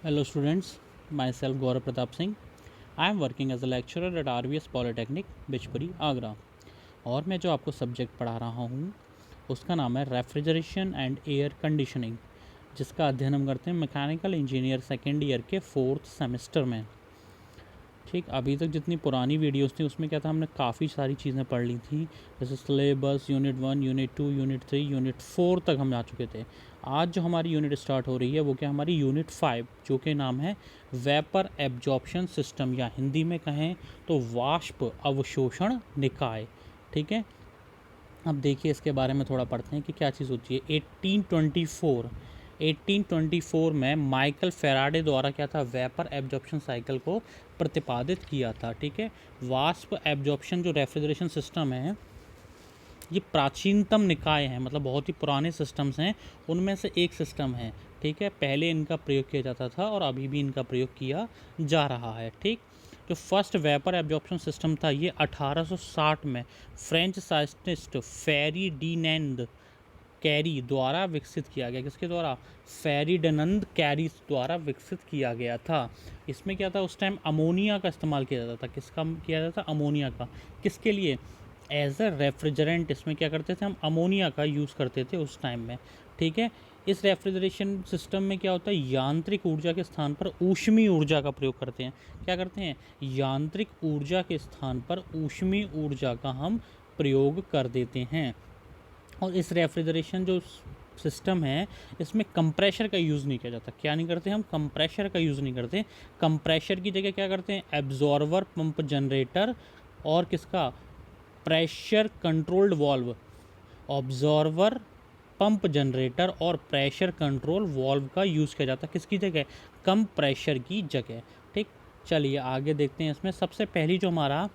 Hello students, myself Gaurav Pratap Singh. I am working as a lecturer at RVS Polytechnic, Bichpuri Agra. और मैं जो आपको subject पढ़ा रहा हूँ उसका नाम है रेफ्रिजरेशन एंड एयर कंडीशनिंग, जिसका अध्ययन हम करते हैं मैकेनिकल इंजीनियर सेकेंड ईयर के 4th सेमेस्टर में। ठीक, अभी तक जितनी पुरानी वीडियोस थी उसमें क्या था, हमने काफ़ी सारी चीज़ें पढ़ ली थी, जैसे syllabus unit 1, unit 2, unit 3, unit 4 तक हम आ चुके थे। आज जो हमारी यूनिट स्टार्ट हो रही है वो क्या, हमारी यूनिट 5, जो कि नाम है वेपर एब्जॉर्प्शन सिस्टम, या हिंदी में कहें तो वाष्प अवशोषण निकाय। ठीक है, अब देखिए इसके बारे में थोड़ा पढ़ते हैं कि क्या चीज़ होती है। 1824 में माइकल फेराडे द्वारा क्या था, वेपर एब्जॉर्प्शन साइकिल को प्रतिपादित किया था। ठीक है, वाष्प एब्जॉर्प्शन जो रेफ्रिजरेशन सिस्टम है, ये प्राचीनतम निकाय है, मतलब बहुत ही पुराने सिस्टम्स हैं उनमें से एक सिस्टम है। ठीक है, पहले इनका प्रयोग किया जाता था और अभी भी इनका प्रयोग किया जा रहा है। ठीक, जो फर्स्ट वेपर एब्जॉर्प्शन सिस्टम था ये 1860 में फ्रेंच साइंटिस्ट फेरिडिनेंड कैरी द्वारा विकसित किया गया। किसके द्वारा? फेरिडिनेंड कैरी द्वारा विकसित किया गया था। इसमें क्या था, उस टाइम अमोनिया का इस्तेमाल किया जाता था। किसका किया जाता था? अमोनिया का। किसके लिए? As a refrigerant. इसमें क्या करते थे हम, अमोनिया का यूज़ करते थे उस टाइम में। ठीक है, इस रेफ्रिजरेशन सिस्टम में क्या होता है, यांत्रिक ऊर्जा के स्थान पर ऊष्मीय ऊर्जा का प्रयोग करते हैं। क्या करते हैं? यांत्रिक ऊर्जा के स्थान पर ऊष्मीय ऊर्जा का हम प्रयोग कर देते हैं। और इस रेफ्रिजरेशन जो सिस्टम है इसमें कंप्रेशर का यूज़ नहीं किया जाता। क्या नहीं करते हम? कंप्रेशर का यूज़ नहीं करते। कंप्रेशर की जगह क्या करते हैं? एब्जॉर्वर, पंप जनरेटर और किसका? Pressure controlled valve. Observer, pump generator और प्रेशर कंट्रोल वॉल्व का यूज़ किया जाता है। किसकी जगह? कम प्रेशर की जगह। ठीक, चलिए आगे देखते हैं। इसमें सबसे पहली जो हमारा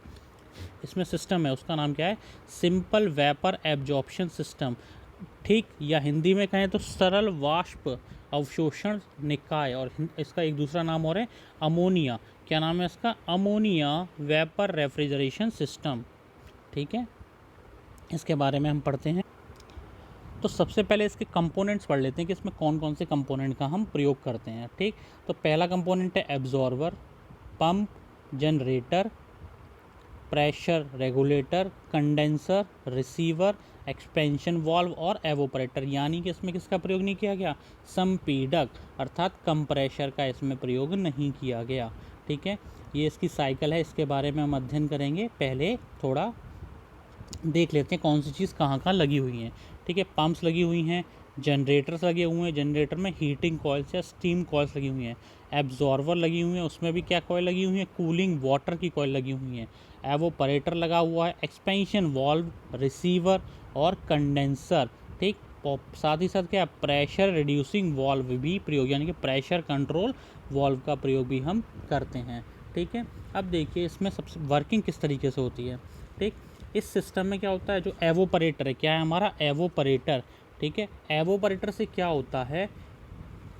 इसमें सिस्टम है उसका नाम क्या है? Simple vapour absorption system. ठीक, या हिंदी में कहें तो सरल वाष्प अवशोषण निकाय, और इसका एक दूसरा नाम और है अमोनिया। क्या नाम है इसका? Ammonia vapour refrigeration system. ठीक है, इसके बारे में हम पढ़ते हैं। तो सबसे पहले इसके कंपोनेंट्स पढ़ लेते हैं कि इसमें कौन कौन से कंपोनेंट का हम प्रयोग करते हैं। ठीक, तो पहला कंपोनेंट है absorber, pump, generator, pressure regulator, condenser, receiver, expansion valve और एवोपरेटर। यानी कि इसमें किसका प्रयोग नहीं किया गया? संपीडक अर्थात कंप्रेशर का इसमें प्रयोग नहीं किया गया। ठीक है, ये इसकी साइकिल है, इसके बारे में हम अध्ययन करेंगे। पहले थोड़ा देख लेते हैं कौन सी चीज़ कहाँ कहाँ लगी हुई हैं। ठीक है, पंप्स लगी हुई हैं, जनरेटर्स लगे हुए हैं, जनरेटर में हीटिंग कॉइल्स या स्टीम कॉइल्स लगी हुई हैं। एब्जॉर्वर लगी हुई हैं, उसमें भी क्या कॉइल लगी हुई है? कूलिंग वाटर की कॉइल लगी हुई हैं। एवोपरेटर लगा हुआ है, एक्सपेंशन वाल्व, रिसीवर और कंडेंसर। ठीक, साथ ही साथ क्या, प्रेशर रिड्यूसिंग वाल्व भी प्रयोग, यानी कि प्रेशर कंट्रोल वाल्व का प्रयोग भी हम करते हैं। ठीक है, अब देखिए इसमें सबसे वर्किंग किस तरीके से होती है। ठीक, इस सिस्टम में क्या होता है, जो एवोपरेटर है, क्या है हमारा? एवोपरेटर। ठीक है, एवोपरेटर से क्या होता है,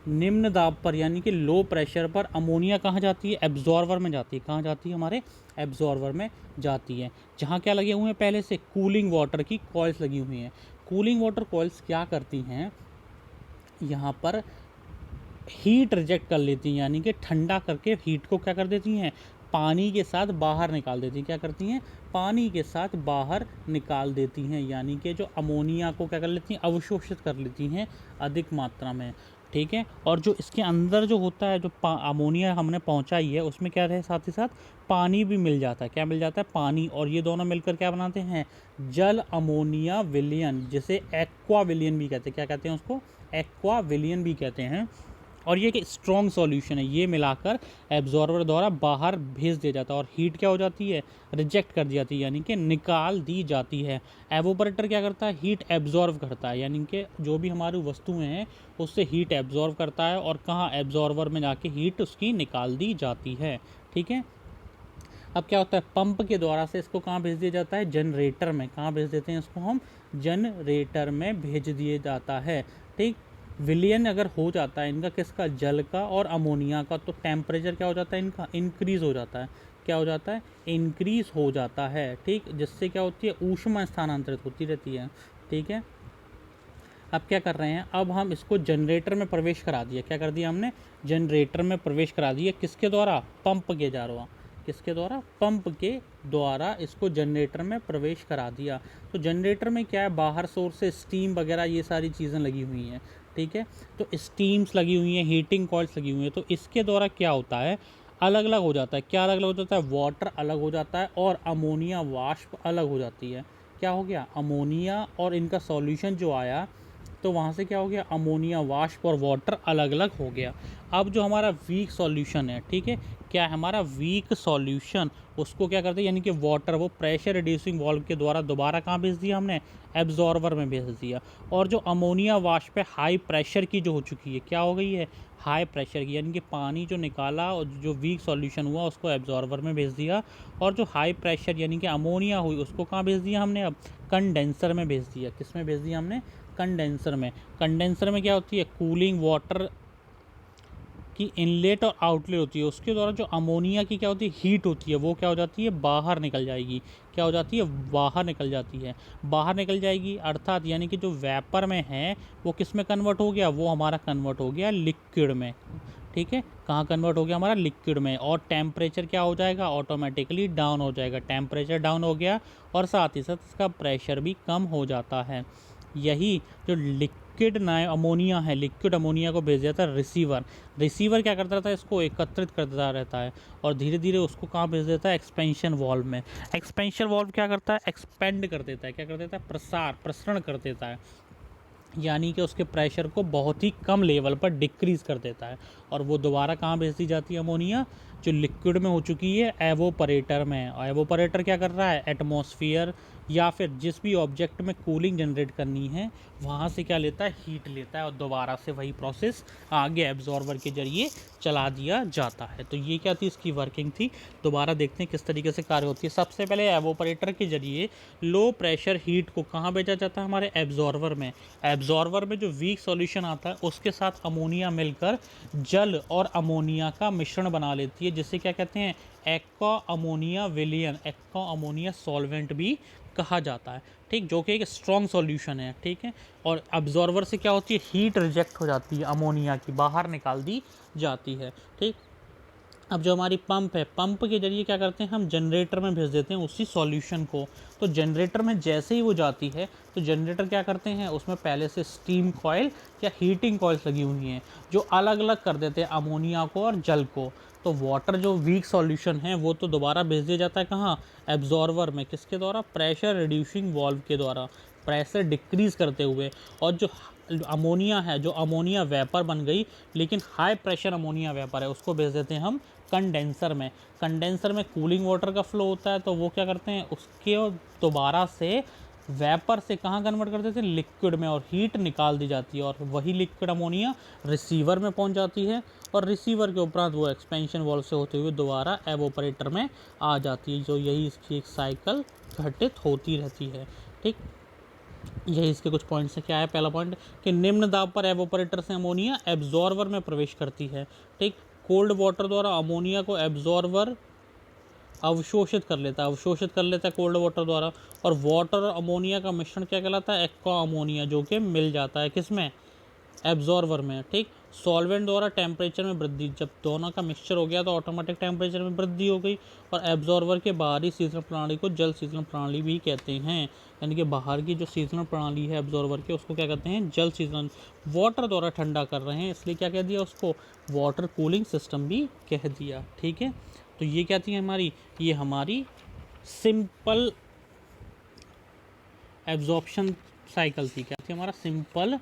निम्न दाब पर यानी कि लो प्रेशर पर अमोनिया कहाँ जाती है? एब्जॉर्वर में जाती है। कहाँ जाती है? हमारे एब्जॉर्वर में जाती है, जहाँ क्या लगे हुए हैं पहले से? कूलिंग वाटर की कॉइल्स लगी हुई हैं। कूलिंग वाटर कॉइल्स क्या करती हैं, यहाँ पर हीट रिजेक्ट कर लेती हैं, यानी कि ठंडा करके हीट को क्या कर देती हैं? पानी के साथ बाहर निकाल देती हैं। क्या करती हैं? पानी के साथ बाहर निकाल देती हैं, यानी कि जो अमोनिया को क्या कर लेती हैं? अवशोषित कर लेती हैं अधिक मात्रा में। ठीक है, और जो इसके अंदर जो होता है, जो अमोनिया हमने पहुंचाई है, उसमें क्या रहे, साथ ही साथ पानी भी मिल जाता है। क्या मिल जाता है? पानी। और ये दोनों मिलकर क्या बनाते हैं? जल अमोनिया विलयन, जिसे एक्वा विलयन भी कहते हैं। क्या कहते हैं उसको? एक्वा विलयन भी कहते हैं। और ये एक स्ट्रॉन्ग सॉल्यूशन है, ये मिलाकर एब्जॉर्बर द्वारा बाहर भेज दिया जाता है और हीट क्या हो जाती है? रिजेक्ट कर दी जाती है, यानी कि निकाल दी जाती है। एवोपरेटर क्या करता है? हीट एब्जॉर्व करता है, यानी कि जो भी हमारी वस्तुएं हैं उससे हीट एब्जॉर्व करता है और कहाँ? एब्जॉर्वर में जाके हीट उसकी निकाल दी जाती है। ठीक है, अब क्या होता है, पंप के द्वारा से इसको कहाँ भेज दिया जाता है? जनरेटर में। कहाँ भेज देते हैं इसको हम? जनरेटर में भेज दिए जाता है। ठीक, विलियन अगर हो जाता है इनका, किसका? जल का और अमोनिया का, तो टेम्परेचर क्या हो जाता है इनका? इंक्रीज़ हो जाता है। क्या हो जाता है? इंक्रीज़ हो जाता है। ठीक, जिससे क्या होती है? ऊष्मा स्थानांतरित होती रहती है। ठीक है, अब क्या कर रहे हैं, अब हम इसको जनरेटर में प्रवेश करा दिया। क्या कर दिया हमने, जनरेटर में प्रवेश करा दिया। किसके द्वारा, पंप के द्वारा। किसके द्वारा, पंप के द्वारा इसको जनरेटर में प्रवेश करा दिया। तो जनरेटर में क्या है, बाहर सोर्स से स्टीम वगैरह ये सारी चीज़ें लगी हुई हैं, ठीक है। तो स्टीम्स लगी हुई हैं, हीटिंग कॉइल्स लगी हुई हैं। तो इसके द्वारा क्या होता है, अलग अलग हो जाता है। क्या अलग अलग हो जाता है, वाटर अलग हो जाता है और अमोनिया वाष्प अलग हो जाती है। क्या हो गया, अमोनिया और इनका सॉल्यूशन जो आया, तो वहाँ से क्या हो गया, अमोनिया वाष्प और वाटर अलग अलग हो गया। अब जो हमारा वीक सॉल्यूशन है, ठीक है, क्या है हमारा वीक सॉल्यूशन, उसको क्या करते हैं, यानी कि वाटर वो प्रेशर रिड्यूसिंग वाल्व के द्वारा दोबारा कहाँ भेज दिया हमने, एब्जॉर्वर में भेज दिया। और जो अमोनिया वाष्प है हाई प्रेशर की जो हो चुकी है, क्या हो गई है, हाई प्रेशर की, यानी कि पानी जो निकाला और जो वीक सॉल्यूशन हुआ उसको एब्जॉर्वर में भेज दिया। और जो हाई प्रेशर यानी कि अमोनिया हुई उसको कहाँ भेज दिया हमने, अब कंडेंसर में भेज दिया। किस में भेज दिया हमने, कंडेंसर में। कंडेंसर में क्या होती है, कूलिंग वाटर की इनलेट और आउटलेट होती है, उसके द्वारा जो अमोनिया की क्या होती है, हीट होती है, वो क्या हो जाती है, बाहर निकल जाएगी। क्या हो जाती है, बाहर निकल जाती है, बाहर निकल जाएगी। अर्थात यानी कि जो वेपर में है वो किस में कन्वर्ट हो गया, वो हमारा कन्वर्ट हो गया लिक्विड में, ठीक है। कहाँ कन्वर्ट हो गया हमारा, लिक्विड में। और टेम्परेचर क्या हो जाएगा, ऑटोमेटिकली डाउन हो जाएगा। टेम्परेचर डाउन हो गया और साथ ही साथ इसका प्रेशर भी कम हो जाता है। यही जो लिक्विड अमोनिया है, लिक्विड अमोनिया को भेज देता है रिसीवर। रिसीवर क्या करता रहता है, इसको एकत्रित करता रहता है और धीरे धीरे उसको कहाँ भेज देता है, एक्सपेंशन वाल्व में। एक्सपेंशन वाल्व क्या करता है, एक्सपेंड कर देता है। क्या कर देता है, प्रसरण कर देता है, यानी कि उसके प्रेशर को बहुत ही कम लेवल पर डिक्रीज़ कर देता है। और वो दोबारा कहाँ भेज दी जाती है अमोनिया, जो लिक्विड में हो चुकी है, एवोपरेटर में। और एवोपरेटर क्या कर रहा है, एटमॉस्फेयर या फिर जिस भी ऑब्जेक्ट में कूलिंग जनरेट करनी है वहाँ से क्या लेता है, हीट लेता है और दोबारा से वही प्रोसेस आगे एब्जॉर्वर के जरिए चला दिया जाता है। तो ये क्या थी, इसकी वर्किंग थी। दोबारा देखते हैं किस तरीके से कार्य होती है। सबसे पहले एवोपरेटर के जरिए लो प्रेशर हीट को कहाँ भेजा जाता है, हमारे एब्जॉर्वर में। एब्जॉर्वर में जो वीक सॉल्यूशन आता है उसके साथ अमोनिया मिलकर जल और अमोनिया का मिश्रण बना लेती है, जिसे क्या कहते हैं, एक्वा अमोनिया विलियन, एक्वा अमोनिया सॉल्वेंट भी कहा जाता है, ठीक, जो कि एक स्ट्रॉन्ग सॉल्यूशन है, ठीक है। और अब्जॉर्वर से क्या होती है, हीट रिजेक्ट हो जाती है, अमोनिया की बाहर निकाल दी जाती है, ठीक। अब जो हमारी पंप है, पंप के जरिए क्या करते हैं, हम जनरेटर में भेज देते हैं उसी सॉल्यूशन को। तो जनरेटर में जैसे ही वो जाती है तो जनरेटर क्या करते हैं, उसमें पहले से स्टीम कॉइल या हीटिंग कॉइल्स लगी हुई हैं जो अलग अलग कर देते हैं अमोनिया को और जल को। तो वाटर जो वीक सॉल्यूशन है वो तो दोबारा भेज दिया जाता है कहाँ, एब्जॉर्वर में। किसके द्वारा, प्रेशर रिड्यूसिंग वाल्व के द्वारा, प्रेशर डिक्रीज़ करते हुए। और जो अमोनिया है, जो अमोनिया वेपर बन गई लेकिन हाई प्रेशर अमोनिया वेपर है, उसको भेज देते हैं हम कंडेंसर में। कंडेंसर में कूलिंग वाटर का फ्लो होता है, तो वो क्या करते हैं, उसके दोबारा से वेपर से कहाँ कन्वर्ट कर देते हैं, लिक्विड में, और हीट निकाल दी जाती है। और वही लिक्विड अमोनिया रिसीवर में पहुंच जाती है और रिसीवर के उपरांत वो एक्सपेंशन वाल्व से होते हुए दोबारा एवोपरेटर में आ जाती है। जो यही इसकी एक साइकिल घटित होती रहती है, ठीक। यही इसके कुछ पॉइंट्स हैं। क्या है पहला पॉइंट, कि निम्न दाब पर एवोपरेटर से अमोनिया एब्जॉर्वर में प्रवेश करती है, ठीक। कोल्ड वाटर द्वारा अमोनिया को एब्जॉर्वर अवशोषित कर लेता है कोल्ड वाटर द्वारा। और वाटर और अमोनिया का मिश्रण क्या कहलाता है, एक्वा अमोनिया, जो कि मिल जाता है किसमें, एब्जॉर्वर में, ठीक। सॉल्वेंट द्वारा टेम्परेचर में वृद्धि, जब दोनों का मिक्सचर हो गया तो ऑटोमेटिक टेम्परेचर में वृद्धि हो गई। और एब्जॉर्वर के बाहरी शीतलन प्रणाली को जल शीतलन प्रणाली भी कहते हैं, यानी कि बाहर की जो शीतलन प्रणाली है एब्जॉर्वर के, उसको क्या कहते हैं, जल शीतलन। वाटर द्वारा ठंडा कर रहे हैं इसलिए क्या कह दिया उसको, वाटर कूलिंग सिस्टम भी कह दिया, ठीक है। तो ये क्या थी हमारी, ये हमारी सिंपल एब्जॉर्प्शन साइकिल थी। क्या थी, हमारा सिंपल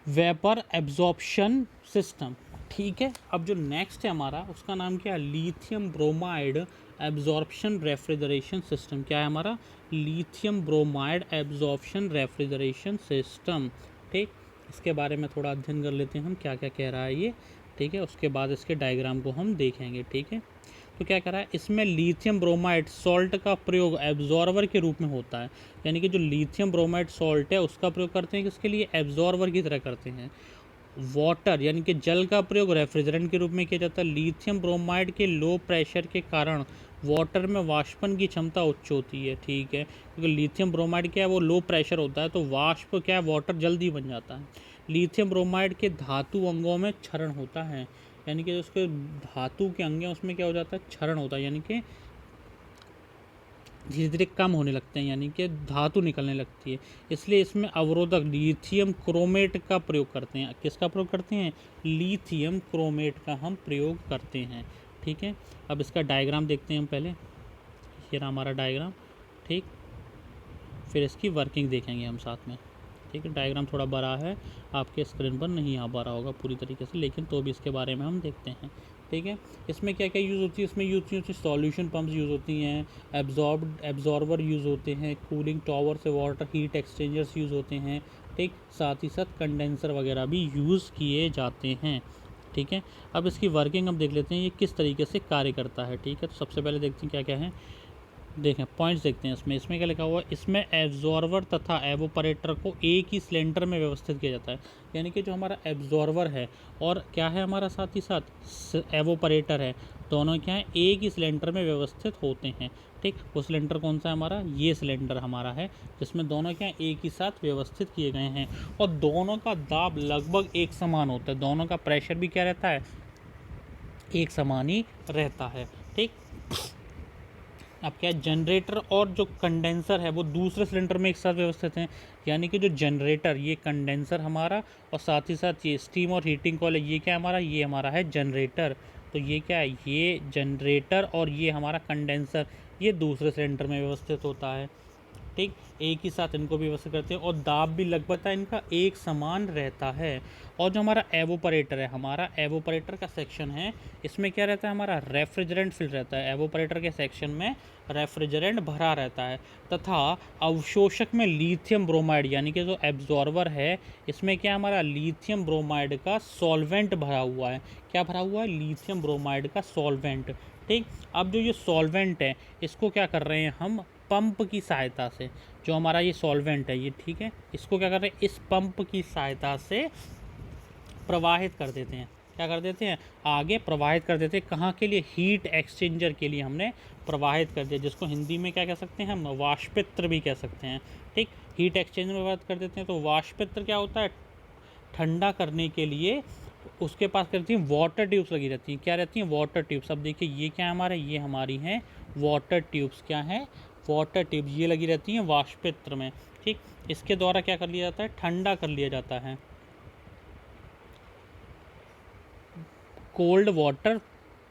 वेपर एब्जॉर्प्शन सिस्टम, ठीक है। अब जो नेक्स्ट है हमारा, उसका नाम क्या है, lithium bromide absorption refrigeration system. क्या है हमारा, lithium bromide absorption refrigeration system, ठीक। इसके बारे में थोड़ा अध्ययन कर लेते हैं हम, क्या क्या कह रहा है ये, ठीक है। उसके बाद इसके डायग्राम को हम देखेंगे, ठीक है। तो क्या कह रहा है, इसमें लिथियम ब्रोमाइड सॉल्ट का प्रयोग एब्जॉर्वर के रूप में होता है, यानी कि जो लिथियम ब्रोमाइड सॉल्ट है उसका प्रयोग करते हैं किसके लिए, एब्जॉर्वर की तरह करते हैं। वाटर यानी कि जल का प्रयोग रेफ्रिजरेंट के रूप में किया जाता है। लिथियम ब्रोमाइड के लो प्रेशर के कारण वाटर में वाष्पन की क्षमता उच्च होती है, ठीक है, क्योंकि लिथियम ब्रोमाइड क्या है वो लो प्रेशर होता है, तो वाष्प क्या है वाटर जल्दी बन जाता है। लिथियम ब्रोमाइड के धातु अंगों में क्षरण होता है, यानी कि उसके धातु के अंग हैं उसमें क्या हो जाता है क्षरण होता है, यानी कि धीरे धीरे कम होने लगते हैं, यानी कि धातु निकलने लगती है। इसलिए इसमें अवरोधक लिथियम क्रोमेट का प्रयोग करते हैं। किसका प्रयोग करते हैं? लिथियम क्रोमेट का हम प्रयोग करते हैं, ठीक है। अब इसका डायग्राम देखते हैं हम पहले, ये रहा हमारा डायग्राम, ठीक। फिर इसकी वर्किंग देखेंगे हम साथ में, ठीक है। डायग्राम थोड़ा बड़ा है, आपके स्क्रीन पर नहीं आ पा रहा होगा पूरी तरीके से, लेकिन तो भी इसके बारे में हम देखते हैं, ठीक है। इसमें क्या क्या यूज़ होती है? इसमें यूज होती है सॉल्यूशन पम्प्स यूज़ होती हैं, एब्जॉर्बर यूज़ होते हैं, कूलिंग टावर से वाटर हीट एक्सचेंजर्स यूज़ होते हैं, ठीक। साथ ही साथ कंडेंसर वगैरह भी यूज़ किए जाते हैं, ठीक है। अब इसकी वर्किंग हम देख लेते हैं ये किस तरीके से कार्य करता है, ठीक है। तो सबसे पहले देखते हैं क्या क्या है, देखें पॉइंट्स देखते हैं इसमें क्या लिखा हुआ है। इसमें एब्जॉर्वर तथा एवोपरेटर को एक ही सिलेंडर में व्यवस्थित किया जाता है, यानी कि जो हमारा एब्जॉर्वर है और क्या है हमारा साथ ही साथ एवोपरेटर है, दोनों क्या है एक ही सिलेंडर में व्यवस्थित होते हैं, ठीक। वो सिलेंडर कौन सा है हमारा? ये सिलेंडर हमारा है, जिसमें दोनों क्या एक ही साथ व्यवस्थित किए गए हैं, और दोनों का दाब लगभग एक समान होता है, दोनों का प्रेशर भी क्या रहता है? एक समान ही रहता है, ठीक। अब क्या है, जनरेटर और जो कंडेंसर है वो दूसरे सिलेंडर में एक साथ व्यवस्थित हैं, यानी कि जो जनरेटर ये कंडेंसर हमारा, और साथ ही साथ ये स्टीम और हीटिंग कॉइल है, ये क्या है हमारा? ये हमारा है जनरेटर। तो ये क्या है? ये जनरेटर और ये हमारा कंडेंसर ये दूसरे सिलेंडर में व्यवस्थित होता है, ठीक। एक ही साथ इनको भी व्यवस्थित करते हैं, और दाब भी लगभग इनका एक समान रहता है। और जो हमारा एवोपरेटर है, हमारा एवोपरेटर का सेक्शन है, इसमें क्या रहता है हमारा? रेफ्रिजरेंट फिल रहता है। एवोपरेटर के सेक्शन में रेफ्रिजरेंट भरा रहता है, तथा अवशोषक में लिथियम ब्रोमाइड, यानी कि जो एब्जॉर्वर है इसमें क्या हमारा? लिथियम ब्रोमाइड का सॉल्वेंट भरा हुआ है। क्या भरा हुआ है? लिथियम ब्रोमाइड का सॉल्वेंट, ठीक। अब जो ये सॉल्वेंट है इसको क्या कर रहे हैं हम? पंप की सहायता से, जो हमारा ये सॉल्वेंट है ये, ठीक है, इसको क्या कर रहे हैं? इस पंप की सहायता से प्रवाहित कर देते हैं। क्या कर देते हैं? आगे प्रवाहित कर देते हैं। कहाँ के लिए? हीट एक्सचेंजर के लिए हमने प्रवाहित कर दिया, जिसको हिंदी में क्या कह सकते हैं हम? वाष्पित्र भी कह सकते हैं, ठीक। हीट एक्सचेंजर में प्रवाहित कर देते हैं। तो वाष्पित्र क्या होता है? ठंडा करने के लिए उसके पास करती हैं वाटर ट्यूब्स लगी रहती हैं। क्या रहती हैं? Water tubes. अब देखिए ये क्या है हमारा? ये हमारी हैं वाटर ट्यूब्स। क्या है? वाटर ट्यूब्स, ये लगी रहती हैं वाष्पित्र में, ठीक। इसके द्वारा क्या कर लिया जाता है? ठंडा कर लिया जाता है, कोल्ड वाटर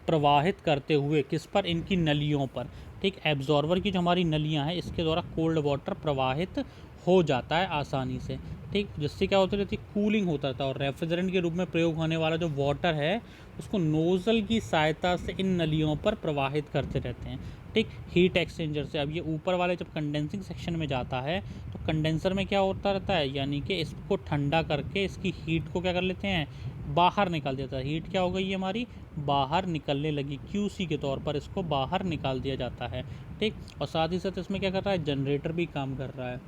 प्रवाहित करते हुए। किस पर? इनकी नलियों पर, ठीक। एब्जॉर्वर की जो हमारी नलियां हैं इसके द्वारा कोल्ड वाटर प्रवाहित हो जाता है आसानी से, ठीक। जिससे क्या होता रहती है? कूलिंग होता था, और रेफ्रिजरेंट के रूप में प्रयोग होने वाला जो वाटर है उसको नोज़ल की सहायता से इन नलियों पर प्रवाहित करते रहते हैं, ठीक। हीट एक्सचेंजर से। अब ये ऊपर वाले जब कंडेंसिंग सेक्शन में जाता है तो कंडेंसर में क्या होता रहता है? यानी कि इसको ठंडा करके इसकी हीट को क्या कर लेते हैं? बाहर निकाल देता है। हीट क्या हो गई हमारी? बाहर निकलने लगी, क्यूसी के तौर पर इसको बाहर निकाल दिया जाता है, ठीक। और साथ ही साथ इसमें क्या कर रहा है? जनरेटर भी काम कर रहा है,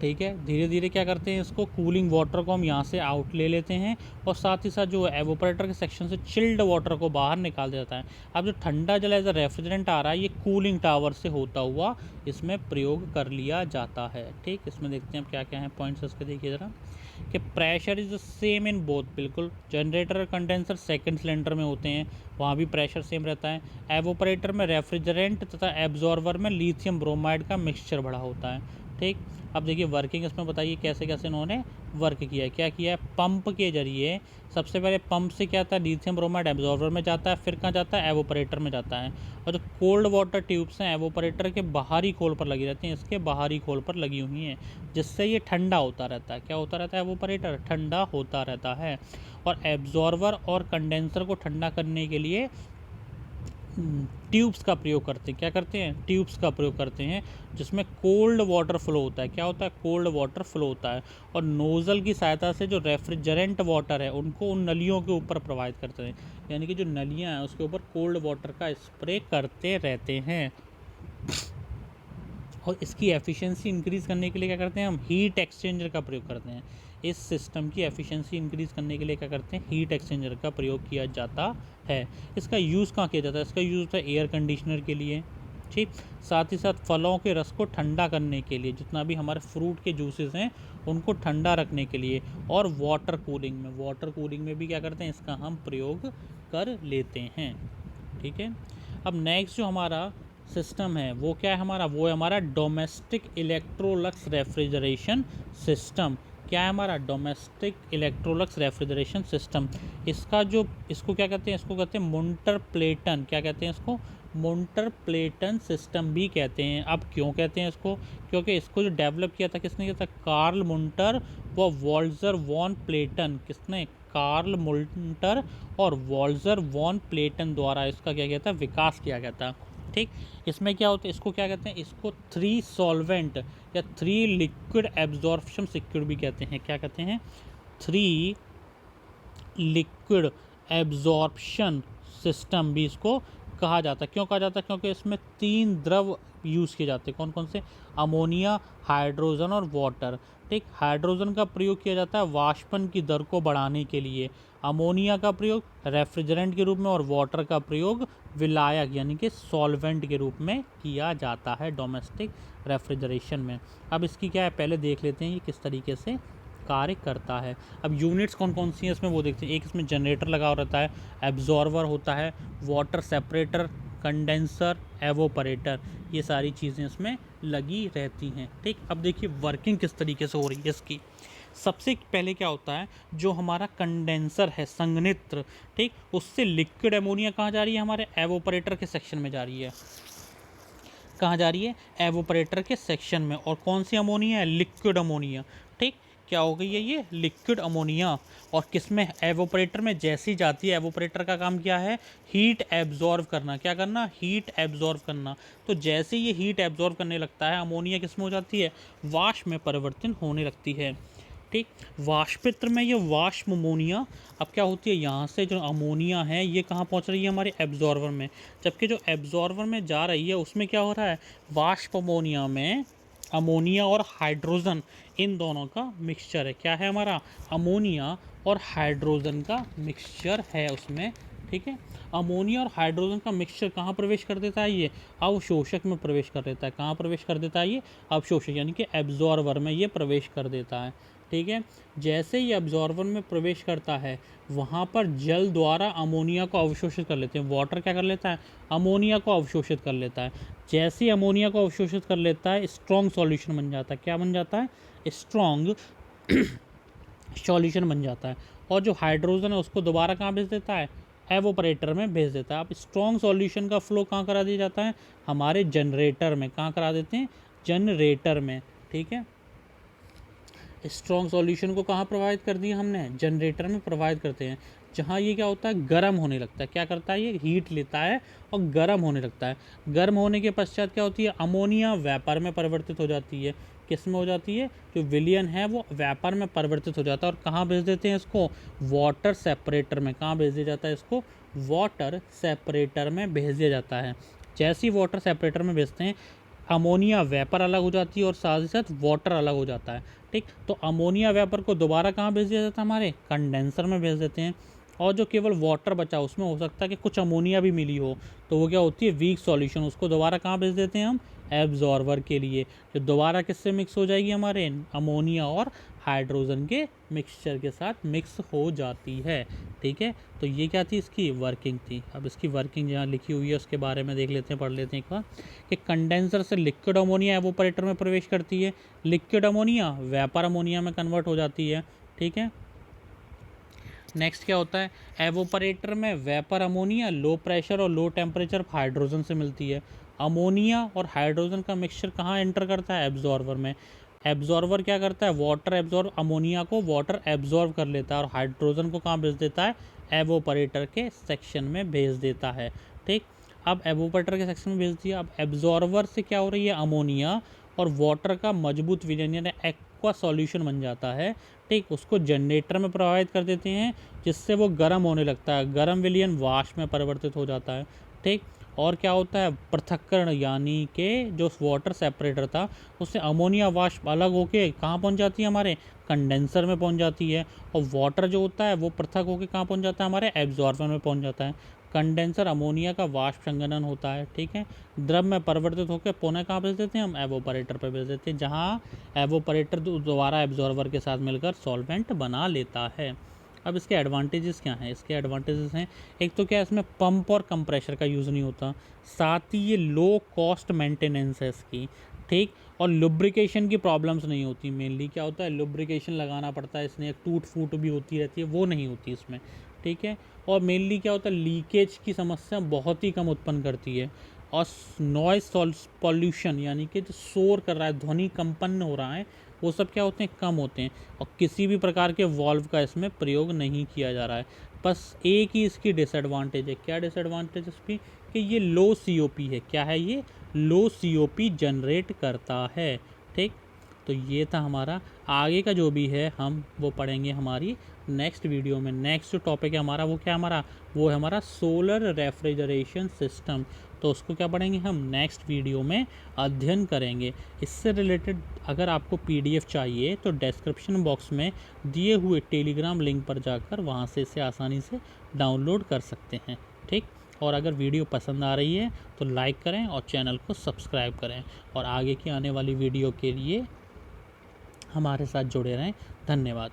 ठीक है। धीरे धीरे क्या करते हैं? इसको कूलिंग वाटर को हम यहाँ से आउट ले लेते हैं, और साथ ही साथ जो एवोपरेटर के सेक्शन से चिल्ड वाटर को बाहर निकाल दिया जाता है। अब जो ठंडा जल एज अ रेफ्रिजरेंट आ रहा है ये कूलिंग टावर से होता हुआ इसमें प्रयोग कर लिया जाता है, ठीक। इसमें देखते हैं अब क्या क्या है पॉइंट्स इसके, देखिए ज़रा कि pressure is the same in both. बिल्कुल, जनरेटर और कंडेंसर सेकंड सिलेंडर में होते हैं, वहाँ भी प्रेशर सेम रहता है। एवोपरेटर में रेफ्रिजरेंट तथा एब्जॉर्वर में लिथियम ब्रोमाइड का मिक्सचर भरा होता है, ठीक। अब देखिए वर्किंग इसमें बताइए कैसे कैसे इन्होंने वर्क किया है। क्या किया है? पंप के जरिए सबसे पहले पंप से क्या था? लिथियम ब्रोमाइड एब्जॉर्वर में जाता है, फिर कहाँ जाता है? एवोपरेटर में जाता है। और जो कोल्ड वाटर ट्यूब्स हैं एवोपरेटर के बाहरी खोल पर लगी रहती हैं, इसके बाहरी खोल पर लगी हुई हैं, जिससे ये ठंडा होता रहता है। क्या होता रहता है? एवोपरेटर ठंडा होता रहता है। और एब्जॉर्वर और कंडेंसर को ठंडा करने के लिए ट्यूब्स का प्रयोग करते हैं। क्या करते हैं? ट्यूब्स का प्रयोग करते हैं, जिसमें कोल्ड वाटर फ्लो होता है। क्या होता है? कोल्ड वाटर फ्लो होता है, और नोज़ल की सहायता से जो रेफ्रिजरेंट वाटर है उनको उन नलियों के ऊपर प्रवाहित करते हैं, यानी कि जो नलियां हैं उसके ऊपर कोल्ड वाटर का स्प्रे करते रहते हैं। और इसकी एफिशिएंसी इंक्रीज़ करने के लिए क्या करते हैं हम, हीट एक्सचेंजर का प्रयोग करते हैं। इस सिस्टम की एफिशिएंसी इंक्रीज़ करने के लिए क्या करते हैं, हीट एक्सचेंजर का प्रयोग किया जाता है। इसका यूज़ कहाँ किया जाता है, इसका यूज़ होता है एयर कंडीशनर के लिए, ठीक। साथ ही साथ फलों के रस को ठंडा करने के लिए, जितना भी हमारे फ्रूट के जूसेस हैं उनको ठंडा रखने के लिए, और वाटर कूलिंग में भी क्या करते हैं, इसका हम प्रयोग कर लेते हैं, ठीक है। अब नेक्स्ट जो हमारा सिस्टम है वो क्या है हमारा, वो है हमारा डोमेस्टिक इलेक्ट्रोलक्स रेफ्रिजरेशन सिस्टम। क्या है हमारा, डोमेस्टिक इलेक्ट्रोलक्स रेफ्रिजरेशन सिस्टम। इसको क्या कहते हैं, इसको कहते हैं मुंटर प्लेटन। क्या कहते हैं इसको, मुंटर प्लेटन सिस्टम भी कहते हैं। अब क्यों कहते हैं इसको, क्योंकि इसको जो डेवलप किया था किसने किया था, कार्ल मुंटर व वॉल्जर वॉन प्लेटन। किसने, कार्ल मुंटर और वॉल्जर वॉन प्लेटन द्वारा इसका क्या किया था, विकास किया गया था, ठीक। इसमें क्या होता है, इसको क्या कहते हैं, इसको 3 सॉल्वेंट या 3 लिक्विड एब्जॉर्प्शन सिक्योर भी कहते हैं। क्या कहते हैं, 3 लिक्विड एब्जॉर्प्शन सिस्टम भी इसको कहा जाता है। क्यों कहा जाता है, क्योंकि इसमें 3 द्रव यूज़ किए जाते हैं। कौन कौन से, अमोनिया, हाइड्रोजन और वाटर, ठीक। हाइड्रोजन का प्रयोग किया जाता है वाष्पन की दर को बढ़ाने के लिए, अमोनिया का प्रयोग रेफ्रिजरेंट के रूप में, और वाटर का प्रयोग विलायक यानी कि सॉल्वेंट के रूप में किया जाता है डोमेस्टिक रेफ्रिजरेशन में। अब इसकी क्या है, पहले देख लेते हैं ये किस तरीके से कार्य करता है। अब यूनिट्स कौन कौन सी हैं इसमें वो देखते हैं। एक इसमें जनरेटर लगा रहता है, एब्जॉर्वर होता है, वाटर सेपरेटर, कंडेंसर, एवोपरेटर, ये सारी चीज़ें इसमें लगी रहती हैं, ठीक। अब देखिए वर्किंग किस तरीके से हो रही है इसकी। सबसे पहले क्या होता है, जो हमारा कंडेंसर है, संघनित्र, ठीक, उससे लिक्विड अमोनिया कहाँ जा रही है, हमारे एवोपरेटर के सेक्शन में जा रही है। कहाँ जा रही है, एवोपरेटर के सेक्शन में। और कौन सी अमोनिया है, लिक्विड अमोनिया, ठीक। क्या हो गई है ये, लिक्विड अमोनिया। और किस में, एवोपरेटर में जैसी जाती है। एवोपरेटर का काम क्या है, हीट एब्जॉर्व करना। क्या करना, हीट एब्जॉर्व करना। तो जैसे ये हीट एब्जॉर्व करने लगता है, अमोनिया किस में हो जाती है, वाष्प में परिवर्तन होने लगती है, ठीक। वाष्पित्र में ये वाष्प अमोनिया अब क्या होती है, यहाँ से जो अमोनिया है ये कहाँ पहुँच रही है, हमारे एब्जॉर्वर में। जबकि जो एब्जॉर्वर में जा रही है उसमें क्या हो रहा है, वाष्प अमोनिया में अमोनिया और हाइड्रोजन इन दोनों का मिक्सचर है। क्या है हमारा, अमोनिया और हाइड्रोजन का मिक्सचर है उसमें, ठीक है। अमोनिया और हाइड्रोजन का मिक्सचर कहाँ प्रवेश कर देता है, ये अवशोषक में प्रवेश कर देता है। कहाँ प्रवेश कर देता है, ये अवशोषक यानी कि एब्जॉर्वर में ये प्रवेश कर देता है, ठीक है। जैसे ही एब्जॉर्वर में प्रवेश करता है वहाँ पर जल द्वारा अमोनिया को अवशोषित कर लेते हैं। वाटर क्या कर लेता है, अमोनिया को अवशोषित कर लेता है। जैसे ही अमोनिया को अवशोषित कर लेता है स्ट्रॉन्ग सॉल्यूशन बन जाता है। क्या बन जाता है, स्ट्रॉन्ग सॉल्यूशन बन जाता है। और जो हाइड्रोजन है उसको दोबारा कहाँ भेज देता है, एवोपरेटर में भेज देता है। अब स्ट्रॉन्ग सॉल्यूशन का फ्लो कहाँ करा दिया जाता है, हमारे जनरेटर में। कहाँ करा देते हैं, जनरेटर में, ठीक है। स्ट्रॉन्ग सॉल्यूशन को कहाँ प्रवाहित कर दिया हमने, जनरेटर में प्रवाहित करते हैं, जहाँ ये क्या होता है, गर्म होने लगता है। क्या करता है, ये हीट लेता है और गर्म होने लगता है। गर्म होने के पश्चात क्या होती है, अमोनिया वेपर में परिवर्तित हो जाती है। किस में हो जाती है, जो विलयन है वो वेपर में परिवर्तित हो जाता है। और कहाँ भेज देते हैं इसको, वाटर सेपरेटर में। कहाँ भेज दिया जाता है इसको, वाटर सेपरेटर में भेज दिया जाता है। जैसे ही वाटर सेपरेटर में भेजते हैं अमोनिया वेपर अलग हो जाती है और साथ ही साथ वाटर अलग हो जाता है, ठीक। तो अमोनिया वेपर को दोबारा कहाँ भेज दिया जाता है, हमारे कंडेंसर में भेज देते हैं। और जो केवल वाटर बचा उसमें हो सकता है कि कुछ अमोनिया भी मिली हो, तो वो क्या होती है, वीक सॉल्यूशन, उसको दोबारा कहाँ भेज देते हैं हम, एब्जॉर्वर के लिए, जो दोबारा किससे मिक्स हो जाएगी, हमारे अमोनिया और हाइड्रोजन के मिक्सचर के साथ मिक्स हो जाती है, ठीक है। तो ये क्या थी, इसकी वर्किंग थी। अब इसकी वर्किंग जहाँ लिखी हुई है उसके बारे में देख लेते हैं, पढ़ लेते हैं एक बार, कि कंडेंसर से लिक्विड अमोनिया एवोपरेटर में प्रवेश करती है। लिक्विड अमोनिया वेपर अमोनिया में कन्वर्ट हो जाती है, ठीक है। नेक्स्ट क्या होता है, एवोपरेटर में वेपर अमोनिया लो प्रेशर और लो टेम्परेचर हाइड्रोजन से मिलती है। अमोनिया और हाइड्रोजन का मिक्सचर कहाँ एंटर करता है, एब्जॉर्वर में। एब्जॉर्वर क्या करता है, वाटर एब्जॉर्व, अमोनिया को वाटर एब्जॉर्व कर लेता है और हाइड्रोजन को कहाँ भेज देता है, एवोपरेटर के सेक्शन में भेज देता है, ठीक। अब एवोपरेटर के सेक्शन में भेज दिया। अब एब्जॉर्वर से क्या हो रही है, अमोनिया और वाटर का मजबूत विलयन यानी एक्वा सॉल्यूशन बन जाता है, ठीक। उसको जनरेटर में प्रवाहित कर देते हैं जिससे वो गर्म होने लगता है। गर्म विलयन वाष्प में परिवर्तित हो जाता है, ठीक। और क्या होता है, पृथक्करण, यानी कि जो वाटर सेपरेटर था उससे अमोनिया वाष्प अलग होके कहाँ पहुँच जाती है, हमारे कंडेंसर में पहुँच जाती है। और वाटर जो होता है वो पृथक होके कहाँ पहुँच जाता है, हमारे एब्जॉर्बर में पहुँच जाता है। कंडेंसर अमोनिया का वाष्प संघनन होता है, ठीक है। द्रव में परिवर्तित होकर पुनः कहाँ भेज देते हैं, हम एवोपरेटर पर भेज देते हैं, जहाँ एवोपरेटर दोबारा एब्जॉर्बर के साथ मिलकर सॉल्वेंट बना लेता है। अब इसके एडवांटेजेस क्या हैं, इसके एडवांटेजेस हैं, एक तो क्या है, इसमें पंप और कंप्रेशर का यूज़ नहीं होता, साथ ही ये लो कॉस्ट मेंटेनेंस है इसकी, ठीक। और लुब्रिकेशन की प्रॉब्लम्स नहीं होती, मेनली क्या होता है, लुब्रिकेशन लगाना पड़ता है, इसमें एक टूट फूट भी होती रहती है, वो नहीं होती इसमें, ठीक है। और मेनली क्या होता है, लीकेज की समस्या बहुत ही कम उत्पन्न करती है। और नॉइस पॉल्यूशन, यानी कि जो शोर कर रहा है, ध्वनि कंपन हो रहा है, वो सब क्या होते हैं, कम होते हैं। और किसी भी प्रकार के वॉल्व का इसमें प्रयोग नहीं किया जा रहा है। बस एक ही इसकी डिसएडवांटेज है, क्या डिसएडवांटेज इसकी, कि ये लो सीओपी है। क्या है ये, लो सीओपी जनरेट करता है, ठीक। तो ये था हमारा, आगे का जो भी है हम वो पढ़ेंगे हमारी नेक्स्ट वीडियो में। नेक्स्ट जो टॉपिक है हमारा वो क्या, हमारा वो है हमारा सोलर रेफ्रिजरेशन सिस्टम। तो उसको क्या पढ़ेंगे हम नेक्स्ट वीडियो में अध्ययन करेंगे। इससे रिलेटेड अगर आपको पीडीएफ चाहिए तो डिस्क्रिप्शन बॉक्स में दिए हुए टेलीग्राम लिंक पर जाकर वहाँ से इसे आसानी से डाउनलोड कर सकते हैं, ठीक। और अगर वीडियो पसंद आ रही है तो लाइक करें और चैनल को सब्सक्राइब करें, और आगे की आने वाली वीडियो के लिए हमारे साथ जुड़े रहें। धन्यवाद।